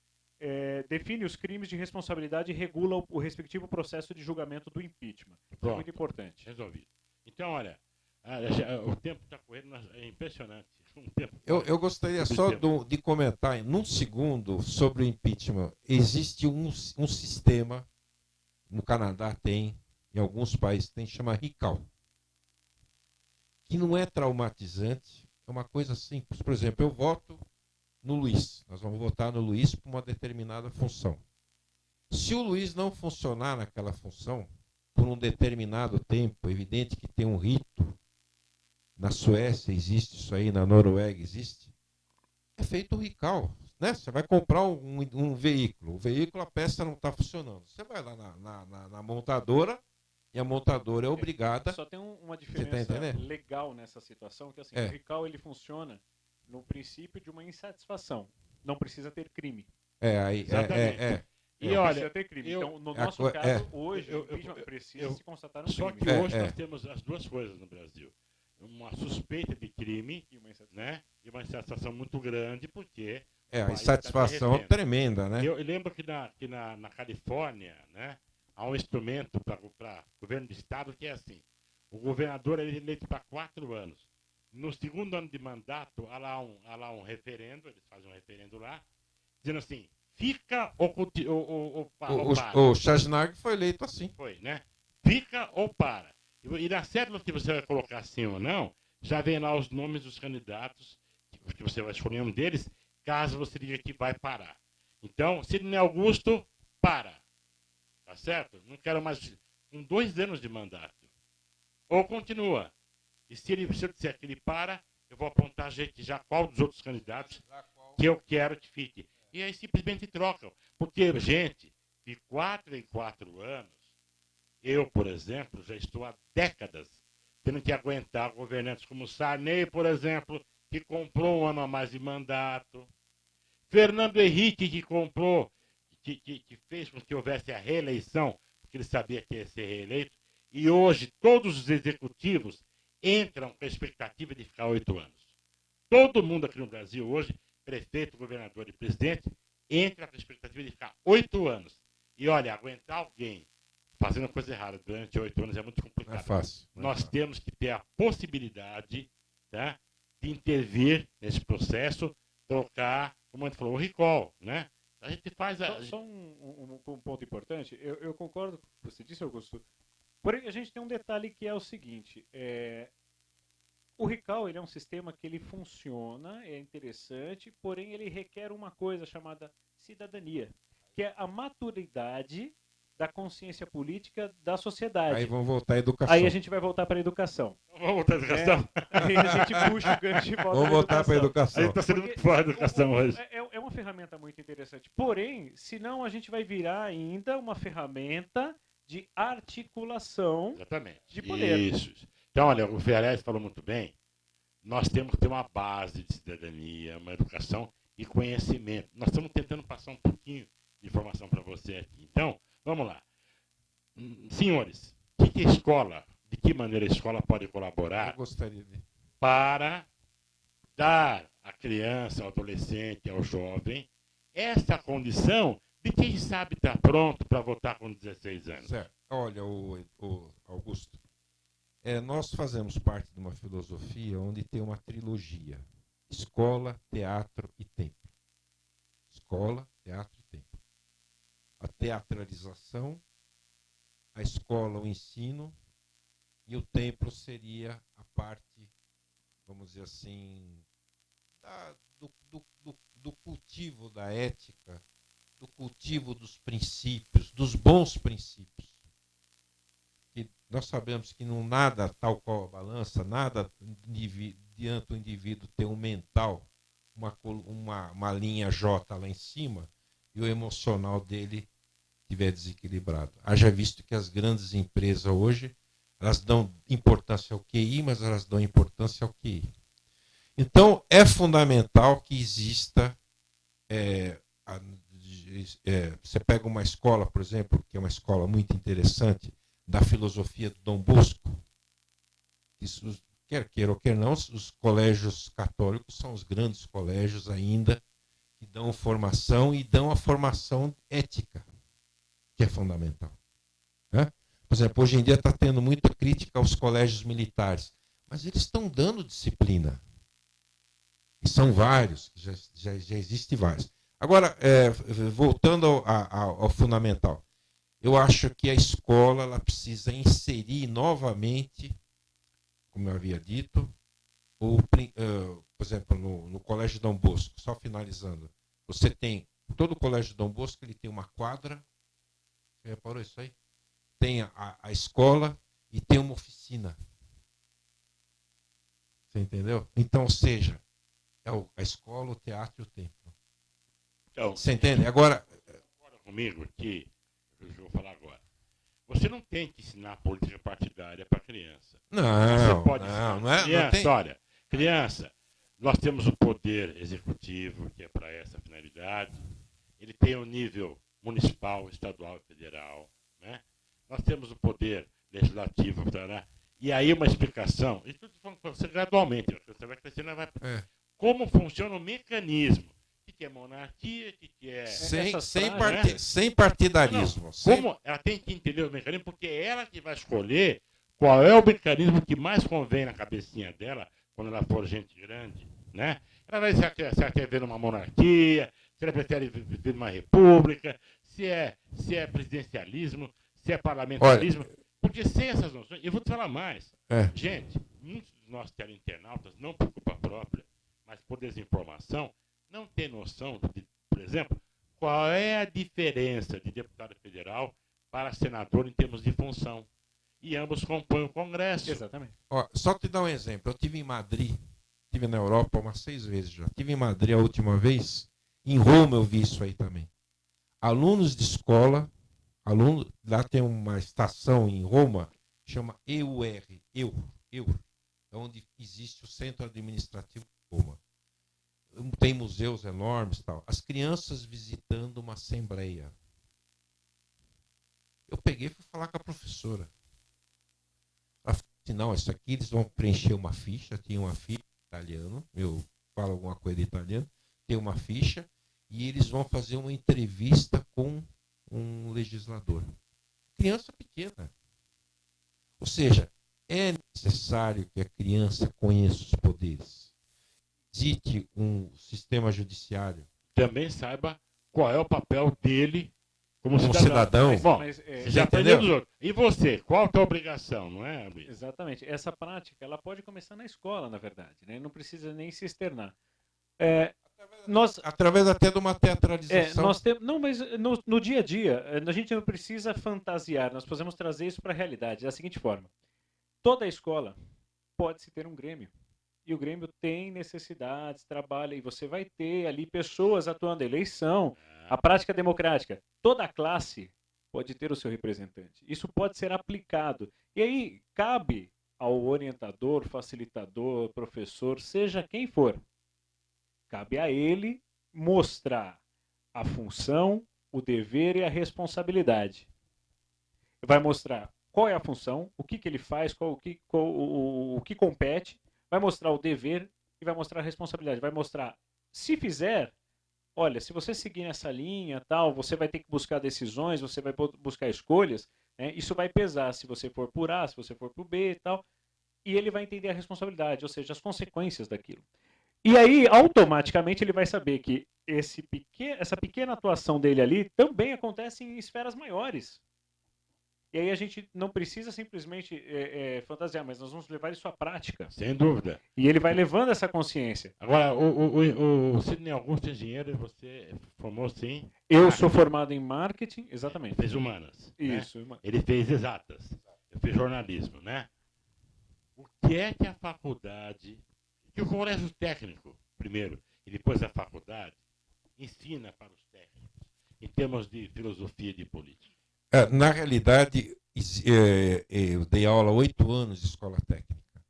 define os crimes de responsabilidade e regula o respectivo processo de julgamento do impeachment. Isso é muito importante. Resolvido. Então, olha, o tempo está correndo, é impressionante. Eu gostaria só de comentar, num segundo, sobre o impeachment. Existe um sistema, no Canadá tem, em alguns países tem, chama RICAL, que não é traumatizante, é uma coisa simples. Por exemplo, eu voto no Luiz. Nós vamos votar no Luiz por uma determinada função. Se o Luiz não funcionar naquela função, por um determinado tempo, evidente que tem um rito, na Suécia existe isso aí, na Noruega existe, é feito o RICAL. Né? Você vai comprar um veículo, o veículo, a peça não está funcionando. Você vai lá na montadora, e a montadora é obrigada... Só tem uma diferença legal nessa situação, que assim, o RICAL ele funciona no princípio de uma insatisfação. Não precisa ter crime. E olha, precisa ter crime. Então, no nosso caso, hoje, precisa se constatar um crime. Só que hoje nós temos as duas coisas no Brasil. Uma suspeita de crime, né? E uma insatisfação muito grande, porque... a insatisfação tremenda, né? Eu lembro que na Califórnia, né? Há um instrumento para o governo do estado que é assim. O governador é eleito para 4 anos. No segundo ano de mandato, há lá um referendo, eles fazem um referendo lá, dizendo assim, fica ou para. O Schwarzenegger foi eleito assim. Foi, né? Fica ou para. E na cédula que você vai colocar sim ou não, já vem lá os nomes dos candidatos, que você vai escolher um deles, caso você diga que vai parar. Então, Sidney Augusto, para. Tá certo? Não quero mais com 2 anos de mandato. Ou continua. E se eu disser que ele para, eu vou apontar já qual dos outros candidatos que eu quero que fique. E aí simplesmente trocam. Porque, gente, de 4 em 4 anos, eu, por exemplo, já estou há décadas tendo que aguentar governantes como Sarney, por exemplo, que comprou um ano a mais de mandato. Fernando Henrique, que comprou, que fez com que houvesse a reeleição, porque ele sabia que ia ser reeleito. E hoje todos os executivos entram com a expectativa de ficar 8 anos. Todo mundo aqui no Brasil hoje, prefeito, governador e presidente, entra com a expectativa de ficar 8 anos. E olha, aguentar alguém fazendo coisa errada durante 8 anos é muito complicado. Não é fácil. Nós temos que ter a possibilidade, tá, de intervir nesse processo, trocar, como a gente falou, o recall, né? A gente faz a... Só um ponto importante. Eu concordo com o que você disse, Augusto. Porém, a gente tem um detalhe que é o seguinte. O recall ele é um sistema que ele funciona, é interessante, porém ele requer uma coisa chamada cidadania, que é a maturidade da consciência política da sociedade. Aí vamos voltar à educação. Aí a gente vai voltar para a educação. Vamos voltar à educação? Aí a gente puxa o gancho e volta Vamos voltar para a A educação. gente está sendo muito fora da educação hoje. É uma ferramenta muito interessante. Porém, senão a gente vai virar ainda uma ferramenta de articulação Exatamente. de poder. Isso. Então, olha, o Fiarez falou muito bem. Nós temos que ter uma base de cidadania, uma educação e conhecimento. Nós estamos tentando passar um pouquinho de informação para você aqui. Então, vamos lá. Senhores, que a escola, de que maneira a escola pode colaborar Eu gostaria de... para dar à criança, ao adolescente, ao jovem, essa condição de quem sabe estar pronto para votar com 16 anos? Certo. Olha, o Augusto, nós fazemos parte de uma filosofia onde tem uma trilogia: escola, teatro e templo. Escola, teatro e templo. A teatralização, a escola, o ensino, e o templo seria a parte, vamos dizer assim, do cultivo da ética, do cultivo dos princípios, dos bons princípios. Que nós sabemos que não nada, tal qual a balança, nada diante do indivíduo ter um mental, uma linha J lá em cima, e o emocional dele estiver desequilibrado. Haja visto que as grandes empresas hoje, elas dão importância ao QI, mas elas dão importância ao QI. Então, é fundamental que exista... você pega uma escola, por exemplo, que é uma escola muito interessante, da filosofia do Dom Bosco. Isso, quer queira ou quer não, os colégios católicos são os grandes colégios ainda que dão formação e dão a formação ética, que é fundamental. Né? Por exemplo, hoje em dia está tendo muita crítica aos colégios militares, mas eles estão dando disciplina. E são vários, já existem vários. Agora, voltando ao fundamental, eu acho que a escola ela precisa inserir novamente, como eu havia dito, por exemplo, no Colégio Dom Bosco, só finalizando, você tem, todo o Colégio Dom Bosco ele tem uma quadra, você reparou isso aí? Tem a escola e tem uma oficina. Você entendeu? Então, ou seja, a escola, o teatro e o templo. Então, você entende? Agora comigo que eu vou falar agora. Você não tem que ensinar política partidária para criança. Não, você pode não é. Criança, Não tem... olha, criança, nós temos o poder executivo, que é para essa finalidade. Ele tem o nível municipal, estadual e federal. Né? Nós temos o poder legislativo. Né? E aí uma explicação, e tudo você gradualmente, você vai crescendo, vai... Como funciona o mecanismo. O que é monarquia, o que é... Sem partidarismo. Como ela tem que entender o mecanismo, porque é ela que vai escolher qual é o mecanismo que mais convém na cabecinha dela, quando ela for gente grande, né? Ela vai se ela quer ver uma monarquia, se ela prefere viver numa república, se é presidencialismo, se é parlamentarismo. Olha, porque sem essas noções, eu vou te falar mais. Gente, muitos dos nossos teleinternautas, não por culpa própria, mas por desinformação, não tem noção de, por exemplo, qual é a diferença de deputado federal para senador em termos de função. E ambos compõem o Congresso. Exatamente. Só te dar um exemplo. Eu estive em Madrid, estive na Europa umas 6 vezes já. Estive em Madrid a última vez. Em Roma eu vi isso aí também. Alunos de escola, lá tem uma estação em Roma, chama EUR, onde existe o Centro Administrativo de Roma. Tem museus enormes e tal. As crianças visitando uma assembleia. Eu peguei e fui falar com a professora. Ela falou assim, não, isso aqui eles vão preencher uma ficha. Tinha uma ficha italiana, meu fala alguma coisa de italiano, tem uma ficha, e eles vão fazer uma entrevista com um legislador. Criança pequena. Ou seja, é necessário que a criança conheça os poderes. Existe um sistema judiciário. Também saiba qual é o papel dele como cidadão. Bom, Você já aprendeu dos outros. E você, qual a tua obrigação, não é, Luiz? Exatamente. Essa prática, ela pode começar na escola, na verdade, né? Não precisa nem se externar. Através até de uma teatralização. Não, mas no dia a dia, a gente não precisa fantasiar, nós podemos trazer isso para a realidade, da seguinte forma. Toda escola pode-se ter um grêmio. E o Grêmio tem necessidades, trabalha, e você vai ter ali pessoas atuando, eleição, a prática democrática. Toda classe pode ter o seu representante. Isso pode ser aplicado. E aí cabe ao orientador, facilitador, professor, seja quem for, cabe a ele mostrar a função, o dever e a responsabilidade. Vai mostrar qual é a função, o que ele faz, o que compete, vai mostrar o dever e vai mostrar a responsabilidade. Vai mostrar, se fizer, olha, se você seguir nessa linha, tal, você vai ter que buscar decisões, você vai buscar escolhas, né? Isso vai pesar se você for por A, se você for por B e tal, e ele vai entender a responsabilidade, ou seja, as consequências daquilo. E aí, automaticamente, ele vai saber que essa pequena atuação dele ali também acontece em esferas maiores. E aí a gente não precisa simplesmente fantasiar, mas nós vamos levar isso à prática. Sem dúvida. E ele vai levando essa consciência. Agora, o Sidney Augusto, engenheiro, você formou sim? Eu sou formado em marketing, exatamente. Fez humanas. Isso. Né? Ele fez exatas. Eu fiz jornalismo, né? O que é que a faculdade, que o colégio técnico, primeiro, e depois a faculdade, ensina para os técnicos, em termos de filosofia e de política? Na realidade, eu dei aula há 8 anos de escola técnica.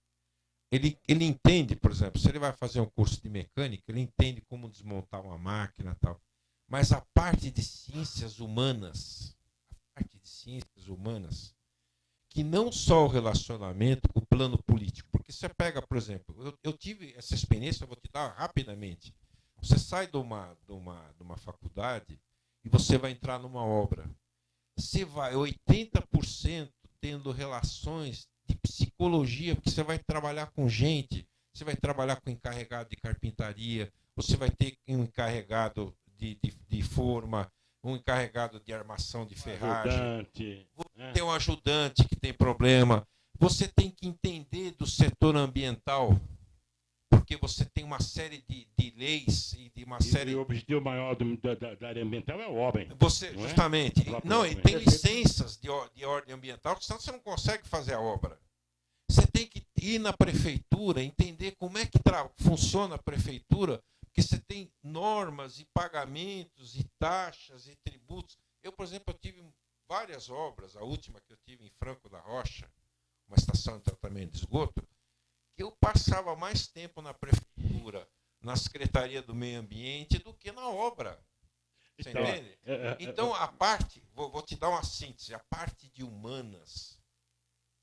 Ele entende, por exemplo, se ele vai fazer um curso de mecânica, ele entende como desmontar uma máquina e tal. Mas a parte de ciências humanas, que não só o relacionamento com o plano político, porque você pega, por exemplo, eu tive essa experiência, eu vou te dar rapidamente. Você sai de uma faculdade e você vai entrar numa obra. Você vai 80% tendo relações de psicologia, porque você vai trabalhar com gente, você vai trabalhar com encarregado de carpintaria, você vai ter um encarregado de forma, um encarregado de armação de ferragem, tem um ajudante que tem problema. Você tem que entender do setor ambiental, porque você tem uma série de leis e de uma série. E o objetivo maior da área ambiental é o homem. Você, não justamente. Não, e tem licenças de ordem ambiental, senão você não consegue fazer a obra. Você tem que ir na prefeitura, entender como é que funciona a prefeitura, porque você tem normas e pagamentos e taxas e tributos. Eu, por exemplo, eu tive várias obras, a última que eu tive em Franco da Rocha, uma estação de tratamento de esgoto, que eu passava mais tempo na prefeitura, na Secretaria do Meio Ambiente, do que na obra. Você entende? Então, a parte, vou te dar uma síntese, a parte de humanas,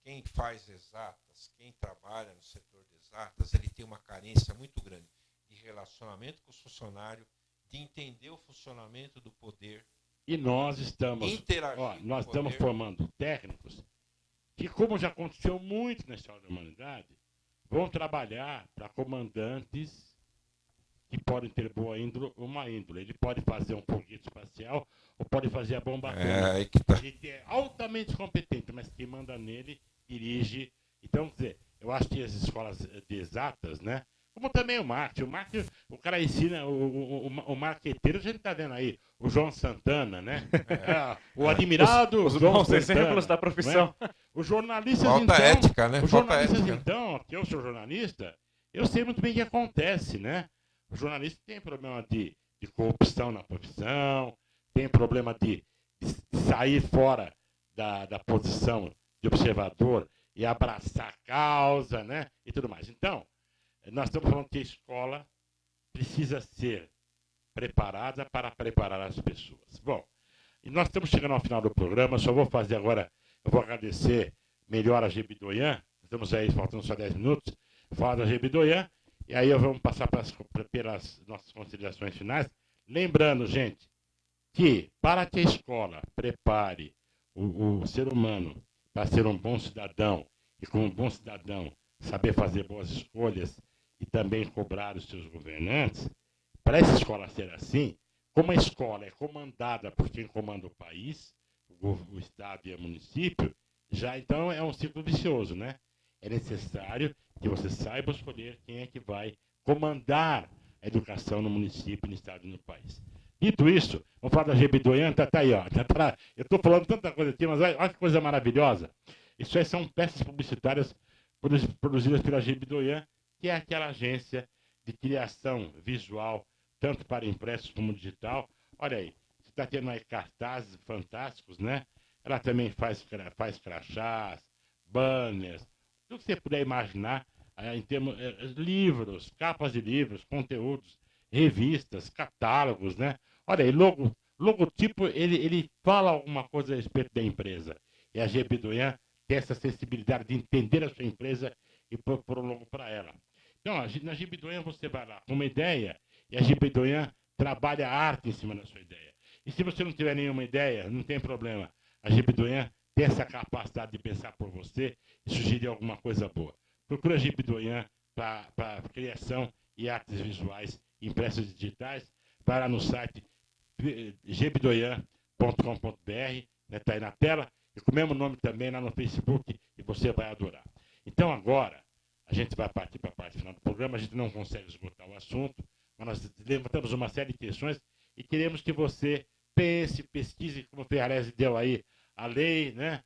quem faz exatas, quem trabalha no setor de exatas, ele tem uma carência muito grande de relacionamento com os funcionários, de entender o funcionamento do poder. E nós estamos formando técnicos que, como já aconteceu muito na história da humanidade, vão trabalhar para comandantes que podem ter boa índole ou má índole. Ele pode fazer um foguete espacial ou pode fazer a bomba atômica. Ele é altamente competente, mas quem manda nele dirige. Então, quer dizer, eu acho que as escolas de exatas, né? Como também o marketing. O cara ensina, o marqueteiro, a gente está vendo aí, o João Santana, né? O admirado os João bons Santana, exemplos da profissão. Né? Os jornalistas, falta então... ética, né? Os Falta jornalistas, ética. então, que eu sou jornalista, eu sei muito bem o que acontece, né? O jornalista tem problema de corrupção na profissão, tem problema de sair fora da posição de observador e abraçar a causa, né? E tudo mais. Então, nós estamos falando que a escola precisa ser preparada para preparar as pessoas. Bom, e nós estamos chegando ao final do programa, só vou fazer agora, eu vou agradecer melhor a GB Doyan, estamos aí, faltando só 10 minutos, falar da GB Doyan, E aí vamos passar pelas nossas considerações finais. Lembrando, gente, que para que a escola prepare o ser humano para ser um bom cidadão, e como um bom cidadão saber fazer boas escolhas e também cobrar os seus governantes, para essa escola ser assim, como a escola é comandada por quem comanda o país, o Estado e o município, já então é um ciclo vicioso, né? É necessário que você saiba escolher quem é que vai comandar a educação no município, no Estado e no país. Dito isso, vamos falar da Gebidoian, tá aí, ó. Eu estou falando tanta coisa aqui, mas olha que coisa maravilhosa. Isso aí são peças publicitárias produzidas pela Gebidoian, que é aquela agência de criação visual, tanto para impresso como digital. Olha aí, você está tendo aí cartazes fantásticos, né? Ela também faz crachás, banners, tudo que você puder imaginar, em termos livros, capas de livros, conteúdos, revistas, catálogos, né? Olha aí, logotipo, ele fala alguma coisa a respeito da empresa. E a Gebidoian tem essa sensibilidade de entender a sua empresa e propor um logo para ela. Então, na Gebidoian você vai lá com uma ideia e a Gebidoian trabalha a arte em cima da sua ideia. E se você não tiver nenhuma ideia, não tem problema. A Gebidoian tem essa capacidade de pensar por você e sugerir alguma coisa boa. Procura a Gebidoian para criação e artes visuais impressas e digitais. Vai lá no site gebidoian.com.br, né, tá aí na tela, e com o mesmo nome também lá no Facebook, e você vai adorar. Então agora, a gente vai partir para a parte final do programa, a gente não consegue esgotar o assunto, mas nós levantamos uma série de questões e queremos que você pense, pesquise, como o Ferrarese deu aí, a lei, né,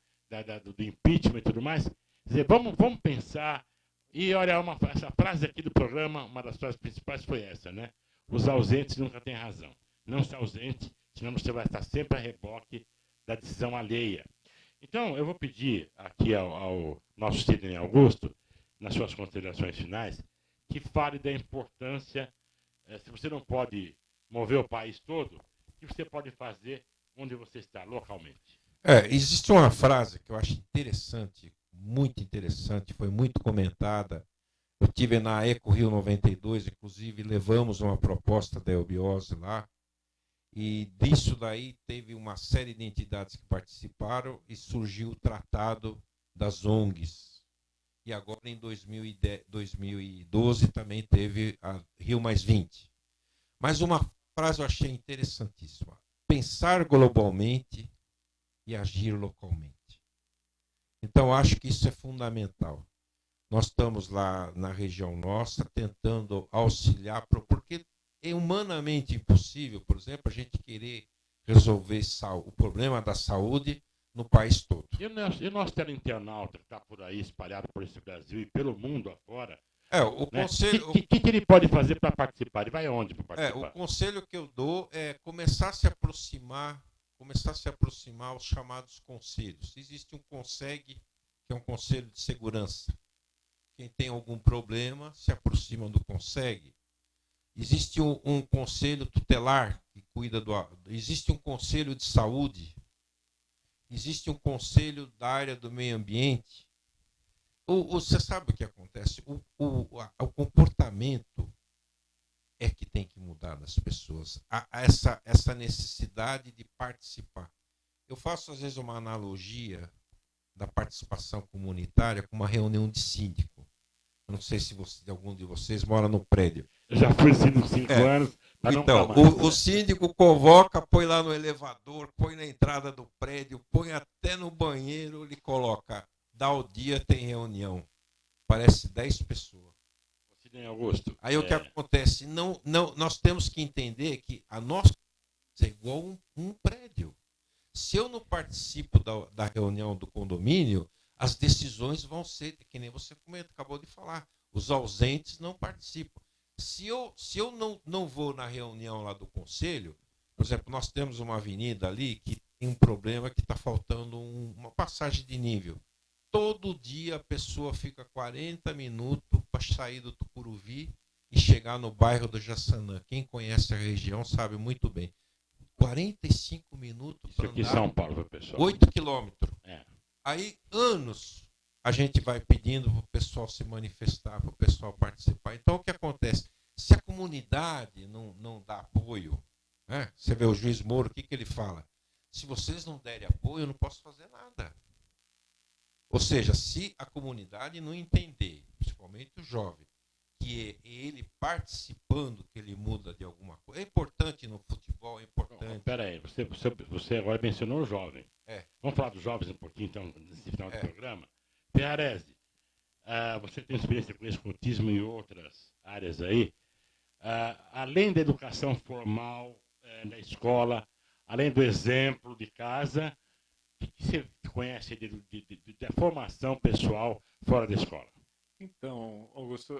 do impeachment e tudo mais. Quer dizer, vamos pensar. E olha, essa frase aqui do programa, uma das frases principais foi essa, né? Os ausentes nunca têm razão. Não se ausente, senão você vai estar sempre a reboque da decisão alheia. Então, eu vou pedir aqui ao nosso Sidney Augusto, nas suas considerações finais, que fale da importância, se você não pode mover o país todo, o que você pode fazer onde você está, localmente. Existe uma frase que eu acho interessante, muito interessante, foi muito comentada. Eu tive na Eco Rio 92, inclusive levamos uma proposta da Eubiose lá, e disso daí teve uma série de entidades que participaram e surgiu o Tratado das ONGs. E agora em 2012 também teve a Rio +20. Mas uma frase eu achei interessantíssima: pensar globalmente e agir localmente. Então, acho que isso é fundamental. Nós estamos lá na região nossa tentando auxiliar, porque é humanamente impossível, por exemplo, a gente querer resolver o problema da saúde no país todo. E o nosso teleinternauta que está por aí, espalhado por esse Brasil e pelo mundo afora, o conselho... O que ele pode fazer para participar? Ele vai aonde para participar? O conselho que eu dou é começar a se aproximar aos chamados conselhos. Existe um CONSEG, que é um conselho de segurança. Quem tem algum problema se aproxima do CONSEG. Existe um conselho tutelar que cuida existe um conselho de saúde. Existe um conselho da área do meio ambiente. Você sabe o que acontece? O comportamento é que tem que mudar das pessoas. Há essa necessidade de participar. Eu faço, às vezes, uma analogia da participação comunitária com uma reunião de síndico. Eu não sei se algum de vocês mora no prédio. Eu já fui síndico 5 anos. Então, o síndico convoca, põe lá no elevador, põe na entrada do prédio, põe até no banheiro, ele coloca, dá o dia, tem reunião. Parece 10 pessoas. Augusto. Aí o que acontece? Nós temos que entender que a nossa é igual um prédio. Se eu não participo da reunião do condomínio, as decisões vão ser, que nem você acabou de falar, os ausentes não participam. Se eu não vou na reunião lá do conselho, por exemplo, nós temos uma avenida ali que tem um problema que está faltando uma passagem de nível. Todo dia a pessoa fica 40 minutos para sair do Tucuruvi e chegar no bairro do Jaçanã. Quem conhece a região sabe muito bem. 45 minutos para andar. Isso aqui em São Paulo, pessoal. 8 quilômetros. É. Aí, anos, a gente vai pedindo para o pessoal se manifestar, para o pessoal participar. Então, o que acontece? Se a comunidade não dá apoio, né? Você vê o juiz Moro, o que ele fala? Se vocês não derem apoio, eu não posso fazer nada. Ou seja, se a comunidade não entender, principalmente o jovem, que é ele participando, que ele muda de alguma coisa. É importante no futebol, é importante. Espera aí, você agora mencionou o jovem. Vamos falar dos jovens um pouquinho, então, nesse final do programa. Ferrarese, você tem experiência com escotismo e outras áreas aí. Além da educação formal na escola, além do exemplo de casa, o que você conhece da formação pessoal fora da escola? Então, Augusto,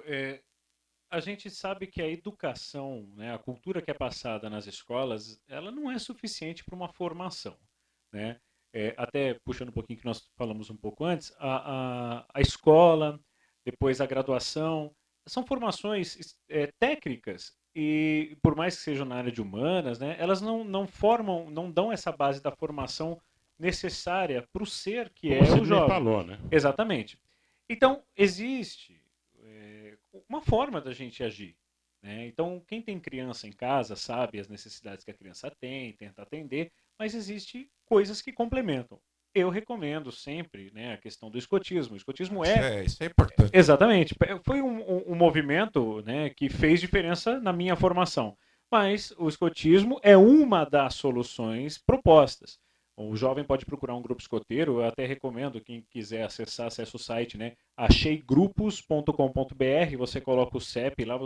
a gente sabe que a educação, né, a cultura que é passada nas escolas, ela não é suficiente para uma formação, né? Até puxando um pouquinho que nós falamos um pouco antes, a escola, depois a graduação, são formações técnicas e por mais que sejam na área de humanas, né, elas não formam, não dão essa base da formação necessária para o ser que é o jovem. Falou, né? Exatamente. Então, existe uma forma da gente agir, né? Então, quem tem criança em casa sabe as necessidades que a criança tem, tenta atender, mas existe coisas que complementam. Eu recomendo sempre, né, a questão do escotismo. O escotismo isso é importante. Exatamente. Foi um movimento, né, que fez diferença na minha formação. Mas o escotismo é uma das soluções propostas. O jovem pode procurar um grupo escoteiro, eu até recomendo, quem quiser acessa o site, né? acheigrupos.com.br, você coloca o CEP lá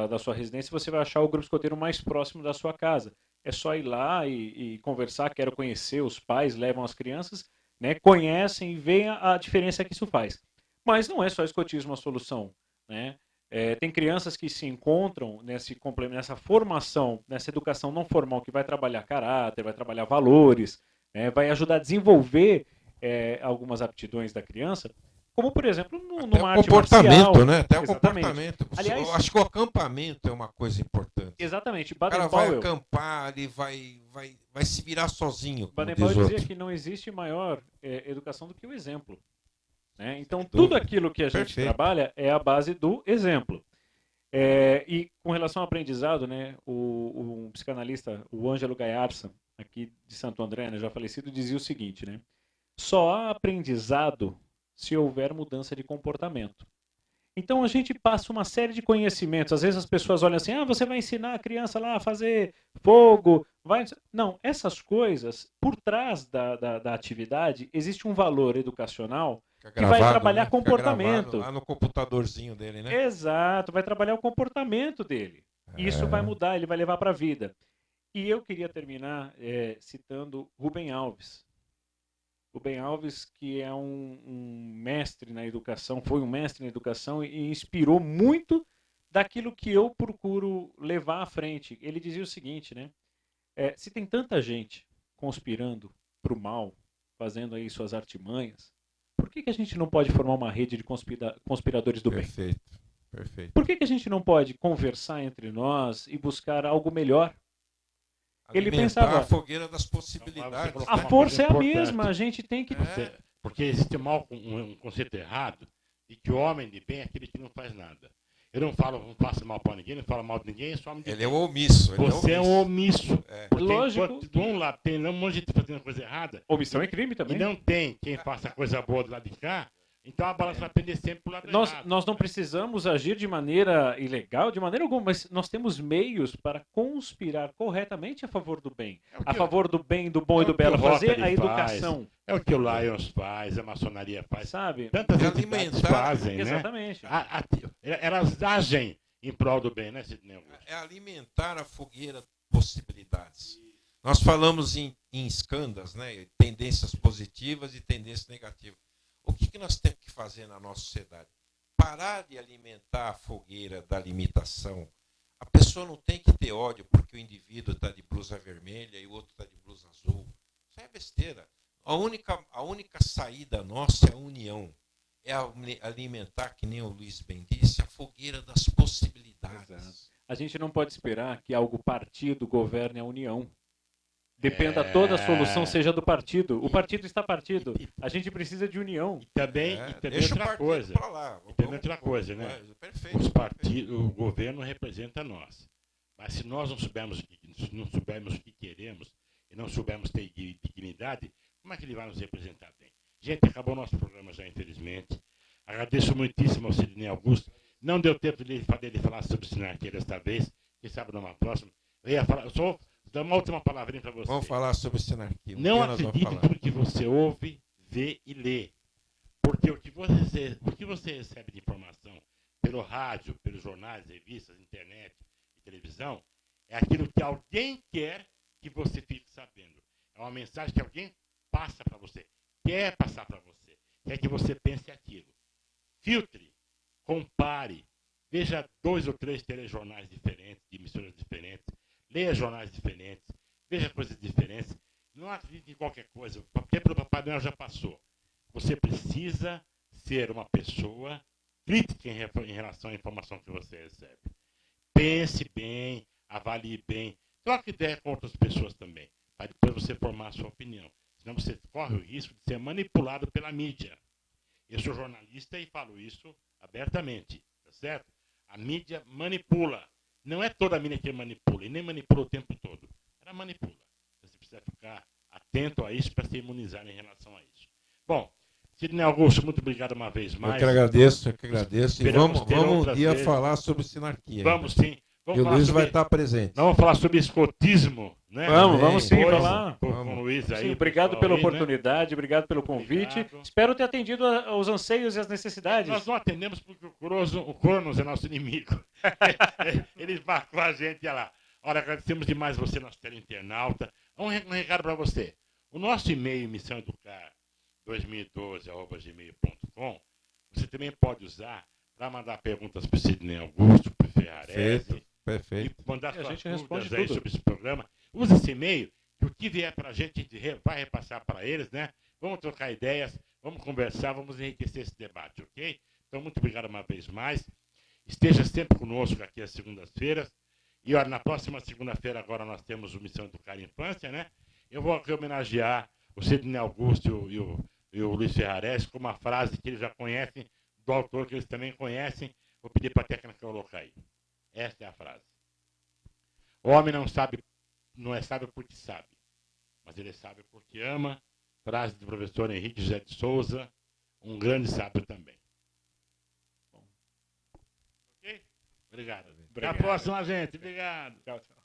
da sua residência, você vai achar o grupo escoteiro mais próximo da sua casa. É só ir lá e conversar, quero conhecer, os pais levam as crianças, né? Conhecem e veem a diferença que isso faz. Mas não é só escotismo a solução, né? Tem crianças que se encontram nessa formação, nessa educação não formal, que vai trabalhar caráter, vai trabalhar valores, vai ajudar a desenvolver algumas aptidões da criança, como, por exemplo, numa arte marcial. Né? Até o Exatamente. comportamento. Aliás, eu acho que o acampamento é uma coisa importante. Exatamente. O cara vai acampar, ele vai se virar sozinho. Baden-Powell dizia que não existe maior educação do que o exemplo. Né? Então, tudo aquilo que a gente trabalha é a base do exemplo. E com relação ao aprendizado, né, o psicanalista, o Ângelo Gaiarsa, aqui de Santo André, né, já falecido, dizia o seguinte, né? Só há aprendizado se houver mudança de comportamento. Então a gente passa uma série de conhecimentos. Às vezes as pessoas olham assim, você vai ensinar a criança lá a fazer fogo. Não, essas coisas, por trás da atividade, existe um valor educacional que vai trabalhar comportamento. Lá no computadorzinho dele, né? Exato, vai trabalhar o comportamento dele. Isso vai mudar, ele vai levar para a vida. E eu queria terminar citando Rubem Alves. Rubem Alves, que é um mestre na educação, foi um mestre na educação e inspirou muito daquilo que eu procuro levar à frente. Ele dizia o seguinte, né? Se tem tanta gente conspirando para o mal, fazendo aí suas artimanhas, por que a gente não pode formar uma rede de conspiradores do bem? Perfeito. Por que a gente não pode conversar entre nós e buscar algo melhor? Ele pensava, a fogueira das possibilidades. A força é a mesma, a gente tem que... Porque existe um conceito errado de que o homem de bem é aquele que não faz nada. Eu não faço mal para ninguém, não falo mal de ninguém, eu sou homem de bem. Ele é um omisso. Você é um omisso. Porque lógico. De um lado tem um monte de gente fazendo coisa errada. Omissão é crime também. E não tem quem faça coisa boa do lado de cá. Então a balança vai pender sempre para o lado errado. Nós não precisamos agir de maneira ilegal, de maneira alguma, mas nós temos meios para conspirar corretamente a favor do bem. A favor do bem, do bom e do belo. Fazer a educação. É o que o Lions faz, a maçonaria faz. Sabe? Tantas entidades fazem, né? Exatamente. Elas agem em prol do bem, né, Sidney? É alimentar a fogueira de possibilidades. Nós falamos em escandas, né? Tendências positivas e tendências negativas. O que nós temos que fazer na nossa sociedade? Parar de alimentar a fogueira da limitação. A pessoa não tem que ter ódio porque o indivíduo está de blusa vermelha e o outro está de blusa azul. Isso é besteira. A única saída nossa é a união. É alimentar, que nem o Luiz bem disse, a fogueira das possibilidades. Exato. A gente não pode esperar que algo partido governe a união. dependa toda a solução seja do partido. O partido está partido. A gente precisa de união. E também deixa outra coisa. pra lá. E também outra coisa, né? Perfeito. Os partidos, o governo representa nós. Mas se nós não soubermos o que queremos e não soubermos ter dignidade, como é que ele vai nos representar bem? Gente, acabou o nosso programa já, infelizmente. Agradeço muitíssimo ao Sidney Augusto. Não deu tempo dele falar sobre sinarquia desta vez. Quem sabe numa próxima. Eu ia falar, só dar uma última palavrinha para você. Vamos falar sobre sinarquia. Não acredite em tudo que você ouve, vê e lê. Porque o que você recebe de informação pelo rádio, pelos jornais, revistas, internet e televisão, é aquilo que alguém quer que você fique sabendo. É uma mensagem que alguém passa para você, quer passar para você, quer que você pense aquilo. Filtre, compare, veja 2 ou 3 telejornais diferentes, de emissoras diferentes, leia jornais diferentes, veja coisas diferentes. Não acredite em qualquer coisa, porque pelo Papai Noel já passou. Você precisa ser uma pessoa crítica em relação à informação que você recebe. Pense bem, avalie bem, troque ideia com outras pessoas também, para depois você formar a sua opinião. Senão você corre o risco de ser manipulado pela mídia. Eu sou jornalista e falo isso abertamente, tá certo? A mídia manipula. Não é toda a mídia que manipula, e nem manipula o tempo todo. Ela manipula. Você precisa ficar atento a isso para se imunizar em relação a isso. Bom, Sidney Augusto, muito obrigado uma vez mais. Eu que agradeço. E vamos um dia vezes falar sobre sinarquia. Vamos sim. E o Luiz vai estar presente. Vamos falar sobre escotismo, né? Vamos sim falar. Com o Luiz aí. Sim, obrigado pela aí, oportunidade, né? Obrigado pelo convite. Obrigado. Espero ter atendido aos anseios e às necessidades. Nós não atendemos porque o Cronos é nosso inimigo. Ele marcou a gente, olha lá. Olha, agradecemos demais você, nosso teleinternauta. Um recado para você. O nosso e-mail, missãoeducar2012@gmail.com, você também pode usar para mandar perguntas para o Sidney Augusto, para o Ferrarese. Perfeito. E mandar suas a gente responde dúvidas aí tudo sobre esse programa. Use esse e-mail, que o que vier para a gente vai repassar para eles, né? Vamos trocar ideias, vamos conversar, vamos enriquecer esse debate, ok? Então, muito obrigado uma vez mais. Esteja sempre conosco aqui às segundas-feiras. E olha, na próxima segunda-feira agora nós temos o Missão Educar Infância, né? Eu vou aqui homenagear o Sidney Augusto e o Luiz Ferrarese com uma frase que eles já conhecem, do autor que eles também conhecem. Vou pedir para a técnica colocar aí. Esta é a frase. O homem não é sábio porque sabe, mas ele é sábio porque ama. Frase do professor Henrique José de Souza, um grande sábio também. Bom. Ok? Obrigado. Até a próxima, gente. Obrigado. Tchau, tchau.